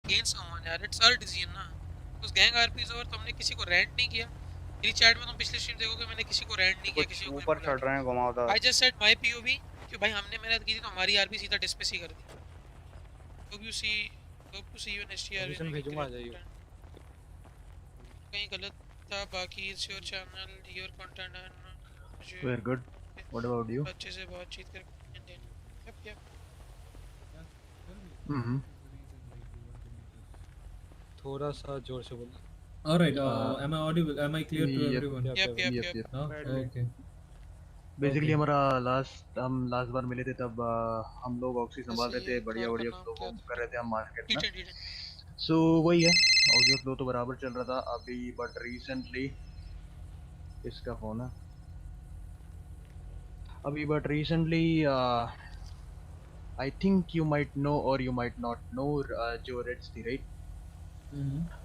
Against someone यार, it's our decision ना। उस गैंग आरपी इज ओवर, तुमने किसी को रेंट नहीं किया। मेरी चैट में तुम पिछले स्ट्रीम देखोगे मैंने किसी को रेंट नहीं किया, किसी कुछ को कोई ऊपर बोला चढ़ रहे हैं नहीं। घुमावदार। I just said my POV कि भाई हमने मेहनत की थी तो हमारी आरपी सीधा डिस्मिस ही कर दी। Hope you see, hope to see you next year location when we भेजूंगा, आ क्रिएट जाइए। कंटेंट। कहीं गलत था, बाकी it's your channel, your content and मुझे We're good. What about you? अच्छे से बातचीत करके मेंटेन। Yup yup. Mm-hmm. थोड़ा सा जोर से बोलना। All right. Am I audible? Am I clear to Yep. everyone? Yep yep Yep. Yep. Yep. No? Okay. Basically Okay. हमारा हम लास्ट बार मिले थे तब हम लोग ऑक्सी संभाल वैसे रहे थे, ये बढ़िया कार का बढ़िया नाम फ्लो क्या कर रहे थे हम मार्केट में। था? सो वही है, ऑक्सी फ्लो तो बराबर चल रहा था अभी, बट रिसेंटली इसका फोन है अभी, but recently I think you might know और यू माइट नॉट नो, जो रेड्स थी राइट,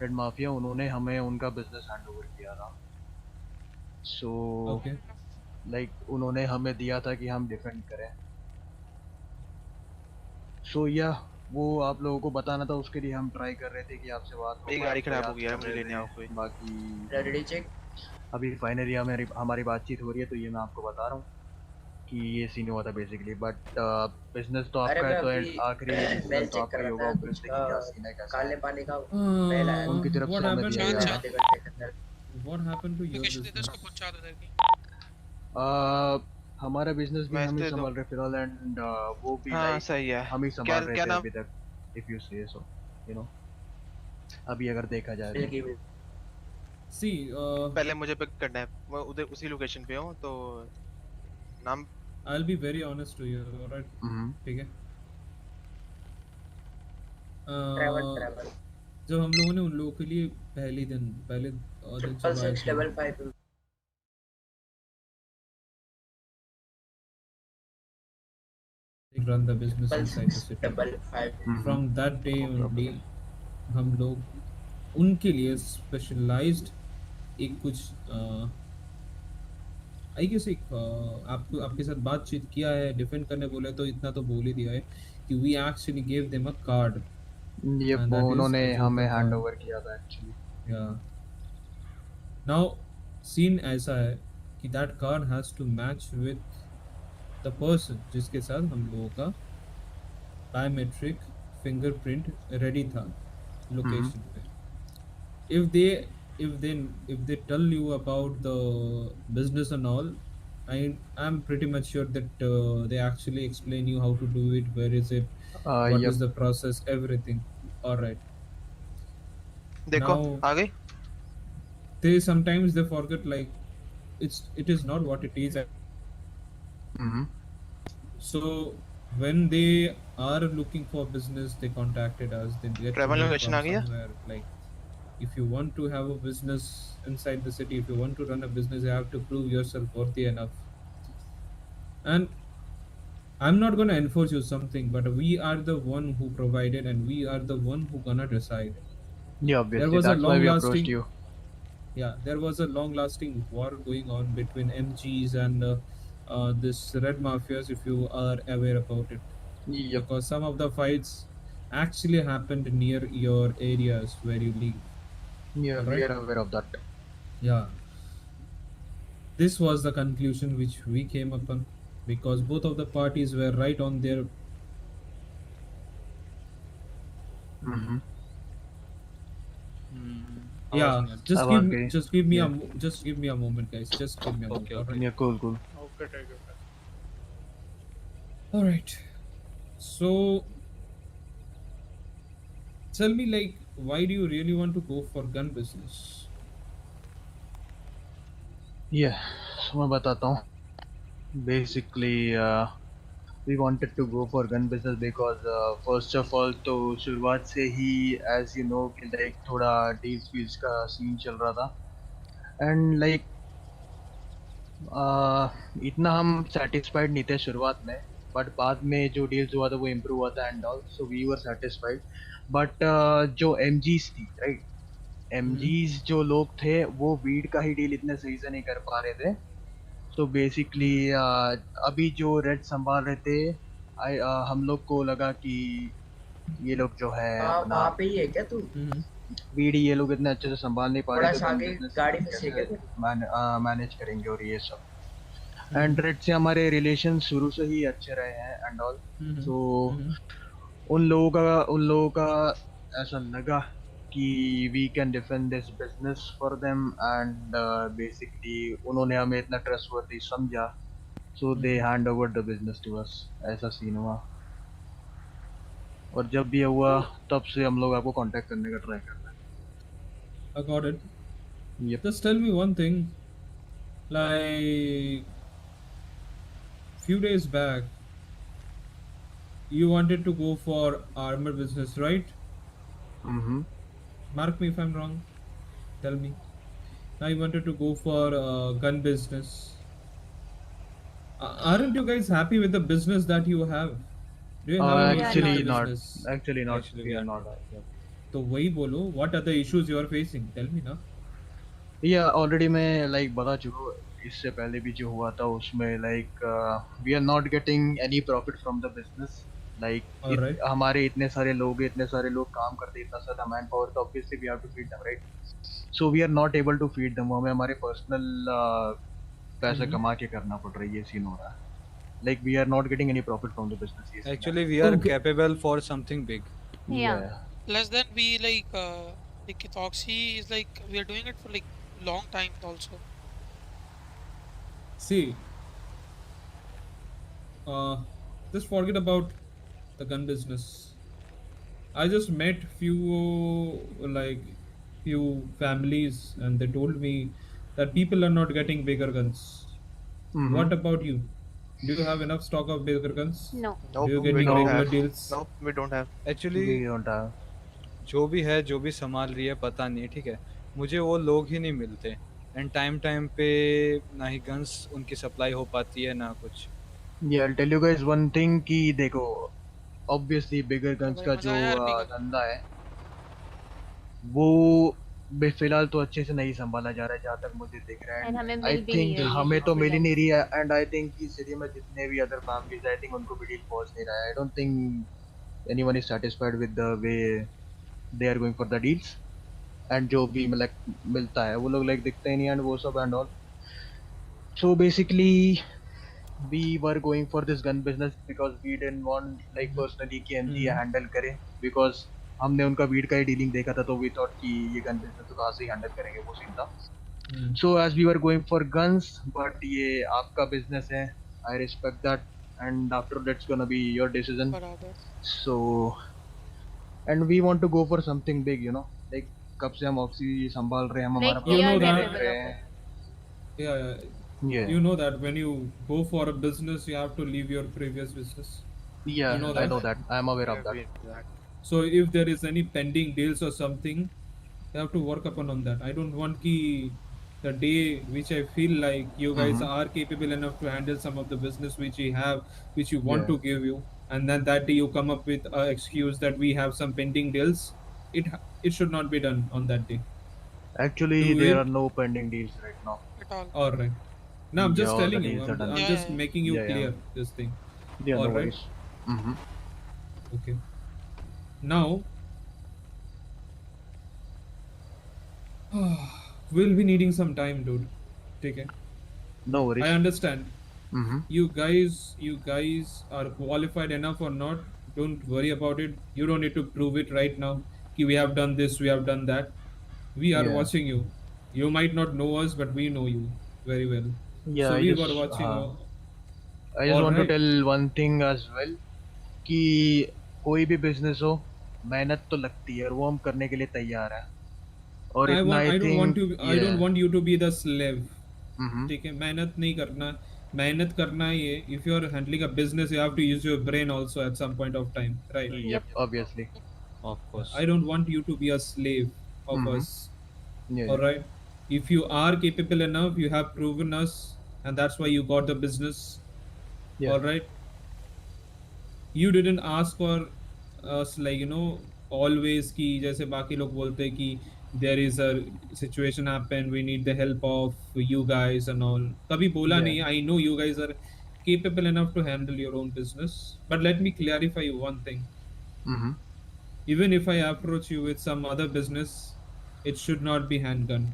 रेड माफिया, उन्होंने हमें उनका बिजनेस हैंड ओवर किया था। सो Okay. लाइक उन्होंने हमें दिया था कि हम डिफेंड करें। सो या वो आप लोगों को बताना था, उसके लिए हम ट्राई कर रहे थे कि आपसे बात हो। मेरी गाड़ी खराब हो गई यार, मुझे लेने आओ कोई। बाकी रेडी चेक। अभी फाइनली हमारी बातचीत हो रही है, तो ये मैं आपको बता रहा हूँ कि ये सीन हुआ था बेसिकली। बट बिजनेस तो अरे आपका मैं है, तो अभी आखिरी डिसीजन मेल तो चेक आपका कर ही रहा होगा था कुछ ऑब्वियसली, कि क्या सीन है कैसा काले है। पानी का मेल आया उनकी तरफ What से हमें happened दिया to गया आधे घंटे के अंदर। what happened to your location दे दो, business? उसको पहुंचा दो इधर की। हमारा बिजनेस भी मैं हम ही दे दूं। संभाल रहे फिलहाल, एंड वो भी हाँ लाइक सही है। हम ही क्या संभाल रहे क्या थे नाम? अभी तक, इफ यू से सो, यू नो, अभी अगर देखा जाए तो। बिल्कुल। See, पहले मुझे पिक करना है, मैं उधर उसी लोकेशन पे हूँ तो नाम। I'll be very honest to you. All right. ठीक है। ट्रैवल जब हम लोगों ने उन लोगों के लिए पहले दिन चलवाए थे, 66655 they run the business inside the city. 655 From that day only, हम लोग उनके लिए स्पेशलाइज्ड एक कुछ आई गेस एक आपको आपके साथ बातचीत किया है, डिफेंड करने बोले तो इतना तो बोल ही दिया है कि we actually give them a card, ये एंड वो दैट इज उन्होंने द हमें जोकर हैंड कार्ड। ओवर किया था एक्चुअली। या नाउ सीन ऐसा है कि that card has to match with the person जिसके साथ हम लोगों का बायोमेट्रिक फिंगरप्रिंट रेडी था लोकेशन पे। if they if they tell you about the business and all, I'm pretty much sure that they actually explain you how to do it, where is it, what is yup. the process, everything. All right. देखो Now आ गई। they sometimes they forget, like it is not what it is. So when they are looking for business, they contacted us, they get to travel know location from आ गई है। somewhere, like if you want to have a business inside the city, if you want to run a business, you have to prove yourself worthy enough. And I'm not going to enforce you something, but we are the one who provided, and we are the one who gonna decide. Yeah, There obviously was a that's why long we approached lasting, you. yeah, there was a long lasting war going on between MGs and this red mafias, if you are aware about it, Yep. because some of the fights actually happened near your areas where you live. Yeah, All we right. are aware of that. Yeah. This was the conclusion which we came upon, because both of the parties were right on their. Yeah, just अब give me आगे। just give me Yeah. just give me a moment, guys. Just give me a moment. Okay, All okay. right. Yeah, cool, cool. Okay, take your time. All right. So tell me, like, why do you really want to go for gun business? Yeah, so मैं बताता हूँ. Basically, we wanted to go for gun business because first of all तो शुरुआत से ही as you know कि like थोड़ा deals weals का scene चल रहा था, and like इतना हम satisfied नहीं थे शुरुआत में, but बाद में जो deals हुआ था वो improve हुआ था and all, so we were satisfied. But जो MGs थी right, MGs जो लोग थे वो वीड का ही डील इतने सही से नहीं कर पा रहे थे. तो बेसिकली अभी जो रेड संभाल रहे थे, हम लोग को लगा कि ये लोग जो है हाँ अपना वहाँ पे ही है क्या तू? बीडी ये लोग इतने अच्छे से संभाल नहीं पा थोड़ा रहे थे, सा तो हम आगे business गाड़ी कैसे फंसी है क्या तू? मैनेज करेंगे और ये सब। एंड रेड से हमारे रिलेशन शुरू से ही अच्छे रहे हैं एंड ऑल, सो उन लोगों का ऐसा लगा कि we can defend this business for them, and basically उन्होंने हमें इतना ट्रस्टवर्दी समझा, so they hand over the business to us. ऐसा सीन हुआ, और जब भी ये हुआ तब से हम लोग आपको कांटेक्ट करने का ट्राई कर रहे I got it. हैं। Yep. Just tell me one thing. Like few days back, you wanted to go for armor business, right? Mm-hmm. Mark me if I'm wrong. Tell me. Now you wanted to go for gun business. Aren't you guys happy with the business that you have? Do you have any issues Actually with the not. business? Actually not. Actually, We we are are not. तो वही बोलो. What are the issues you are facing? Tell me now. Yeah, already मैं like बता चुका हूँ, इससे पहले भी जो हुआ था उसमें like we are not getting any profit from the business. Like Alright. हमारे इतने सारे लोग काम करते, इतना सारा मैन पावर, तो obviously we have to feed them, right? So we are not able to feed them. हमें हमारे personal पैसे कमा के करना पड़ रहा है, ये सीन हो रहा है। Like we are not getting any profit from the business. ये scene है। Actually, we are capable for something big. Yeah. Less than we like Kithoxy is like we are doing it for like long time also. See, just forget about the gun business. I just met few families, and they told me that people are not getting bigger guns. Mhm. What about you? Do you have enough stock of bigger guns? No. Nope, Do you we getting don't regular have. deals? Nope, we don't have. Actually, We don't have. जो भी है, जो भी संभाल रही है पता नहीं, ठीक है, मुझे वो लोग ही नहीं मिलते, एंड टाइम पे ना ही गन्स उनकी सप्लाई हो पाती है ना कुछ। Yeah, I'll tell you guys one thing कि देखो, obviously bigger guns का मजा जो आया यार bigger धंधा है वो फिलहाल तो अच्छे से नहीं संभाला जा रहा है, जहाँ तक मुझे दिख रहा है। And हमें आई मिल भी नहीं थिंक रही है हमें तो मिल ही फिलहाल। नहीं रही है, एंड आई थिंक कि सिटी में जितने भी अदर फैमिलीज, आई थिंक उनको भी डील पहुंच नहीं रहा है। I don't think anyone is satisfied with the way they are going for the deals, and जो भी मिलता है वो लोग लाइक दिखते ही नहीं, एंड वो सब and all. So basically we were going for this gun business because we didn't want like personally कि MG handle करे, because हमने उनका वीड का ही डीलिंग देखा था, तो we thought कि ये गन बिजनेस तो कहाँ से हैंडल करेंगे, वो सीन था। So as we were going for guns, but ये आपका बिजनेस है, I respect that, and after that's gonna be your decision. बराबर। So and we want to go for something big, you know, like कब से हम oxy संभाल रहे हैं, हम हमारा Like we are know that- capable of it. Yeah. Yeah, You know that when you go for a business, you have to leave your previous business. yeah, you know I that. know that, I am aware of Yeah, that. we- So if there is any pending deals or something, you have to work upon on that. I don't want ki the day which I feel like you guys are capable enough to handle some of the business which we have, which you want Yeah. to give you, and then that day you come up with a excuse that we have some pending deals. It should not be done on that day. Actually Do there it. are no pending deals right now. At all. All right. Now I'm just Yeah, all telling the you. deals are done. I'm Yeah, just yeah. making you Yeah, yeah. clear this thing. Yeah, All no right. worries. Okay. Now we'll be needing some time, dude. Take it. No worries. I understand. Mm-hmm. You guys are qualified enough or not. Don't worry about it. You don't need to prove it right now. Ki we have done this, we have done that. We are Yeah. watching you. You might not know us, but we know you very well. Yeah, So I we just, were watching. I just want to Alright. tell one thing as well कि कोई भी business हो, मेहनत तो लगती है और वो हम करने के लिए तैयार हैं। और I इतना want. I don't want to. think I don't want you to be the slave. Mhm. ठीक है, मेहनत नहीं करना, मेहनत करना ही है। If you are handling a business, you have to use your brain also at some point of time, right? Yep, obviously. Of course. I don't want you to be a slave of Mhm. us. Yeah. All right. If you are capable enough, you have proven us, and that's why you got the business. Yeah. All right. You didn't ask for us like always कि जैसे बाकी लोग बोलते हैं कि there is a situation happen, we need the help of you guys and all. कभी बोला Yeah. नहीं. I know you guys are capable enough to handle your own business, but let me clarify one thing. Mhm. Even if I approach you with some other business, it should not be handgun.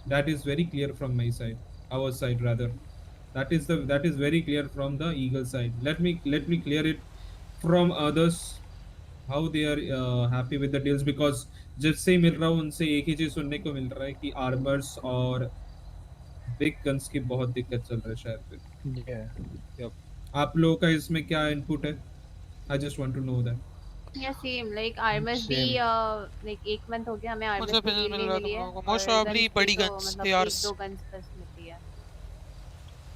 That is very clear from my side, our side rather. That is very clear from the Eagle side. Let me clear it from others how they are happy with the deals, because जिससे मिल रहा हूँ उनसे एक ही चीज सुनने को मिल रहा है कि आर्मर्स और बिग गन्स की बहुत दिक्कत चल रहा है शहर पे. Yeah. आप लोगों का इसमें क्या इनपुट है? I just want to know that. Yeah, same. Like armors भी like एक month हो गया हमें कौन armors सा की business deal मिल नहीं रहा है मिली तुम है लोगों को? और Most probably guns की बड़ी तो guns, मतलब ARs. 1-2 guns बस मिलती है.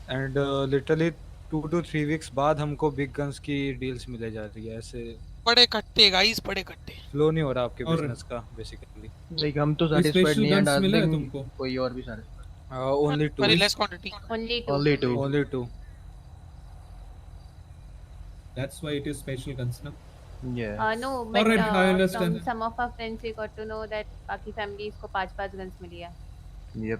एंड लिटरली 2 to 3 वीक्स बाद हमको बिग गन्स की डील्स मिले जा रही है. ऐसे बड़े कट्टे गाइस, बड़े कट्टे. फ्लो नहीं हो रहा आपके और- बिजनेस का बेसिकली. Like हम तो कोई satisfied special नहीं है, and guns I मिला है think तुमको? कोई और भी satisfied. Only 2. Very less quantity. Only 2. Only 2. Only 2. That's why it is special guns, na? Yeah. No, but Alright, I understand. from some of our friends we got to know that बाकी families को 5 guns मिली है. Yep.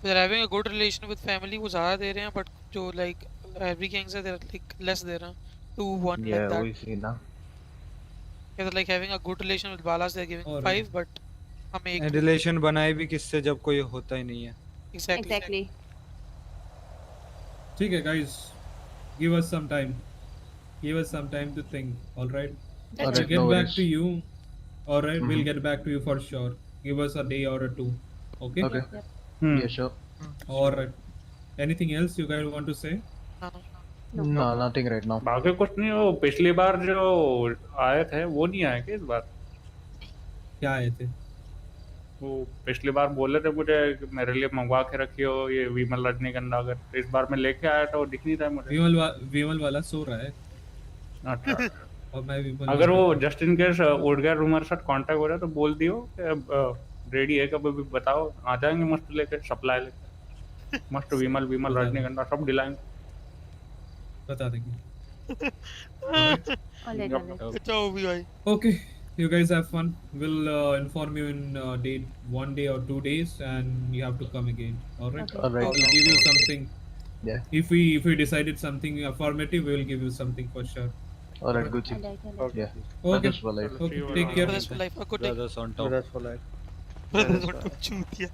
They're having a good relation with family, वो ज़्यादा दे रहे हैं, but जो like every gangs है, they're like less दे रहे हैं. 2, 1 Yeah, like that. we see now. They're like having a good relation with Balas, they're giving Alright. 5, but हमें एक एंड रिलेशन बनाए भी किससे जब कोई होता ही नहीं है. exactly. Exactly. ठीक है guys, give us some time. Give us some time to think. All right. That's We'll Alright, get no back worries. to you. All right, we'll Mhm. get back to you for sure. Give us a day or a 2. Okay. Okay. Yep. Yeah, sure. All right. Anything else you guys want to say? No. No, nothing right now. बाकी कुछ नहीं. वो पिछली बार जो आए थे वो नहीं आए क्या इस बार? क्या आए थे? वो पिछली बार बोले थे मुझे कि मेरे लिए मंगवा के रखियो ये विमल रजनीगंधा. अगर इस बार मैं लेके आया था वो दिख नहीं रहा है मुझे. विमल वाला सो रहा है अच्छा. और मैं विमल अगर वाला- वो जस्ट इन केस उड़ गया रूमर साथ कांटेक्ट हो रहा है तो बोल दियो कि रेडी है. कभी भी बताओ, आ जाएंगे मस्त लेके, सप्लाई लेके मस्त. विमल रजनीगंधा सब दिलाएंगे. बता देंगे. Alright, alright. अच्छा हो भी भाई. Okay. You guys have fun. We'll inform you in one day or 2 days, and you have to come again. All right. Okay. Alright. We'll give you something. Yeah. If we decided something affirmative, we will give you something for sure. Alright, Gucci. Alright. Yeah. Okay. Brothers for life. Okay. Take care. Brothers for life. A good day. Brothers on top. Brothers for life. Brothers for life. चूतिया.